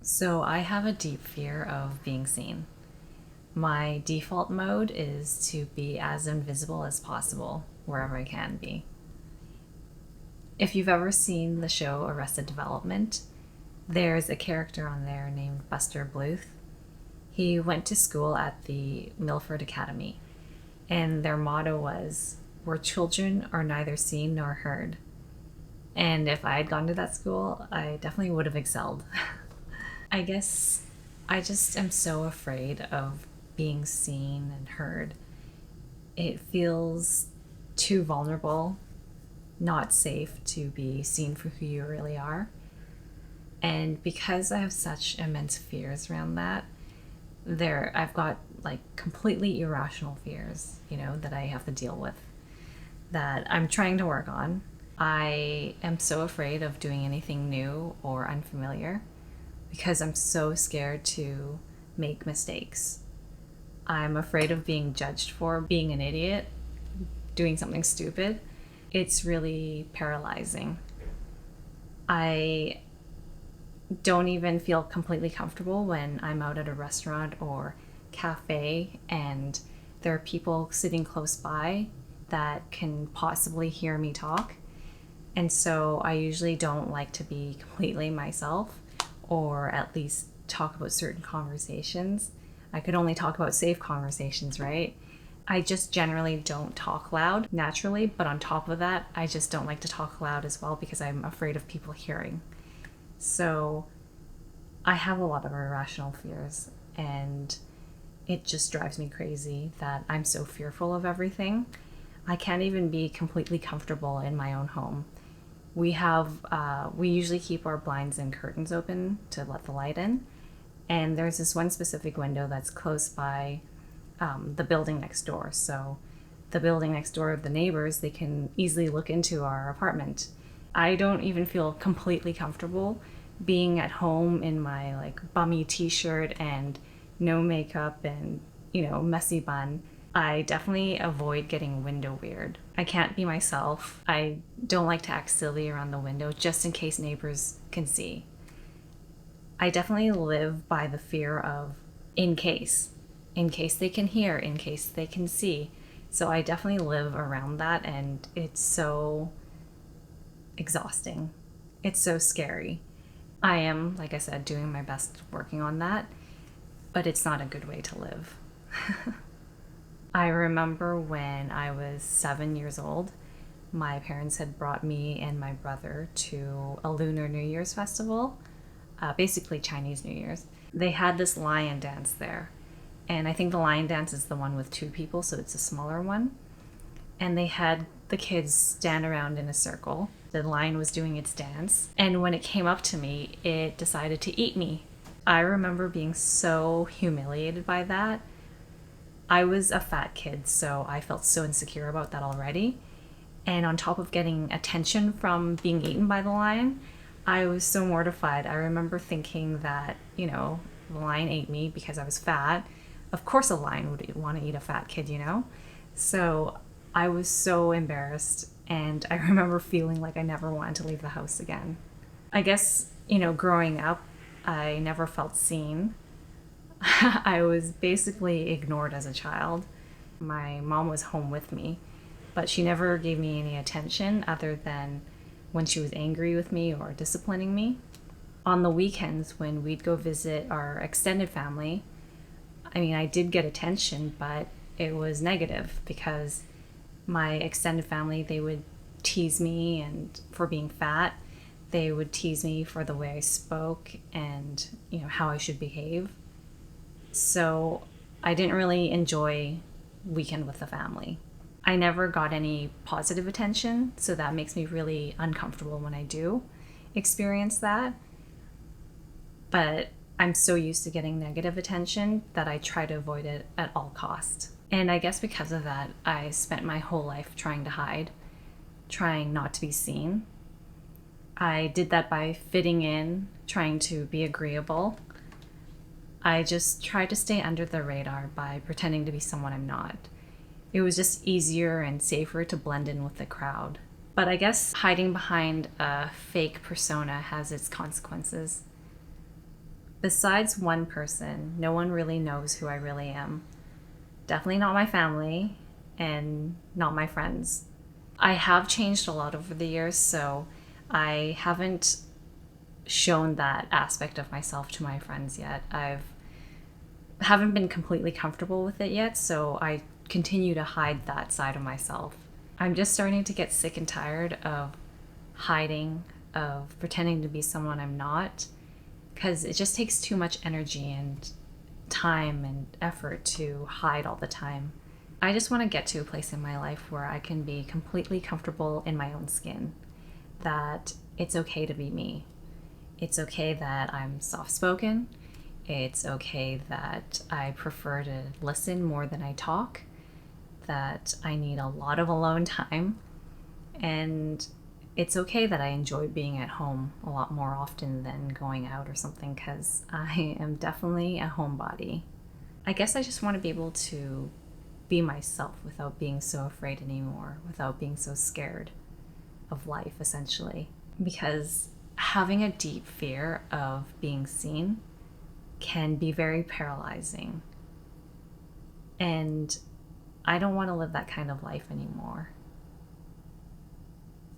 So I have a deep fear of being seen. My default mode is to be as invisible as possible wherever I can be. If you've ever seen the show Arrested Development, there's a character on there named Buster Bluth. He went to school at the Milford Academy, and their motto was, "Where children are neither seen nor heard." And if I had gone to that school, I definitely would have excelled. I guess I just am so afraid of being seen and heard. It feels too vulnerable, not safe to be seen for who you really are. And because I have such immense fears around that, I've got like completely irrational fears, that I have to deal with that I'm trying to work on. I am so afraid of doing anything new or unfamiliar because I'm so scared to make mistakes. I'm afraid of being judged for being an idiot, doing something stupid. It's really paralyzing. I don't even feel completely comfortable when I'm out at a restaurant or cafe and there are people sitting close by that can possibly hear me talk. And so I usually don't like to be completely myself or at least talk about certain conversations. I could only talk about safe conversations, right? I just generally don't talk loud naturally, but on top of that, I just don't like to talk loud as well because I'm afraid of people hearing. So I have a lot of irrational fears, and it just drives me crazy that I'm so fearful of everything. I can't even be completely comfortable in my own home. We usually keep our blinds and curtains open to let the light in, and there's this one specific window that's close by the building next door. So the building next door of the neighbors, they can easily look into our apartment. I don't even feel completely comfortable being at home in my like bummy t-shirt and no makeup and messy bun. I definitely avoid getting window weird. I can't be myself. I don't like to act silly around the window just in case neighbors can see. I definitely live by the fear of in case they can hear, in case they can see. So I definitely live around that, and it's so exhausting. It's so scary. I am, like I said, doing my best working on that, but it's not a good way to live. I remember when I was 7 years old, my parents had brought me and my brother to a Lunar New Year's festival, basically Chinese New Year's. They had this lion dance there, and I think the lion dance is the one with two people, so it's a smaller one. And they had the kids stand around in a circle. The lion was doing its dance, and when it came up to me, it decided to eat me. I remember being so humiliated by that. I was a fat kid, so I felt so insecure about that already. And on top of getting attention from being eaten by the lion, I was so mortified. I remember thinking that, the lion ate me because I was fat. Of course, a lion would want to eat a fat kid. So I was so embarrassed, and I remember feeling like I never wanted to leave the house again. I guess, growing up, I never felt seen. I was basically ignored as a child. My mom was home with me, but she never gave me any attention other than when she was angry with me or disciplining me. On the weekends, when we'd go visit our extended family, I did get attention, but it was negative because my extended family, they would tease me and for being fat. They would tease me for the way I spoke and, how I should behave. So I didn't really enjoy weekend with the family. I never got any positive attention, so that makes me really uncomfortable when I do experience that. But I'm so used to getting negative attention that I try to avoid it at all costs. And I guess because of that, I spent my whole life trying to hide, trying not to be seen. I did that by fitting in, trying to be agreeable. I just tried to stay under the radar by pretending to be someone I'm not. It was just easier and safer to blend in with the crowd. But I guess hiding behind a fake persona has its consequences. besides one person, no one really knows who I really am. Definitely not my family and not my friends. I have changed a lot over the years, so I haven't shown that aspect of myself to my friends yet. Haven't been completely comfortable with it yet, so I continue to hide that side of myself. I'm just starting to get sick and tired of hiding, of pretending to be someone I'm not, because it just takes too much energy and time and effort to hide all the time. I just want to get to a place in my life where I can be completely comfortable in my own skin, that it's okay to be me. It's okay that I'm soft spoken. It's okay that I prefer to listen more than I talk, that I need a lot of alone time, and it's okay that I enjoy being at home a lot more often than going out or something, because I am definitely a homebody. I guess I just want to be able to be myself without being so afraid anymore, without being so scared of life, essentially. Because having a deep fear of being seen can be very paralyzing. And I don't want to live that kind of life anymore.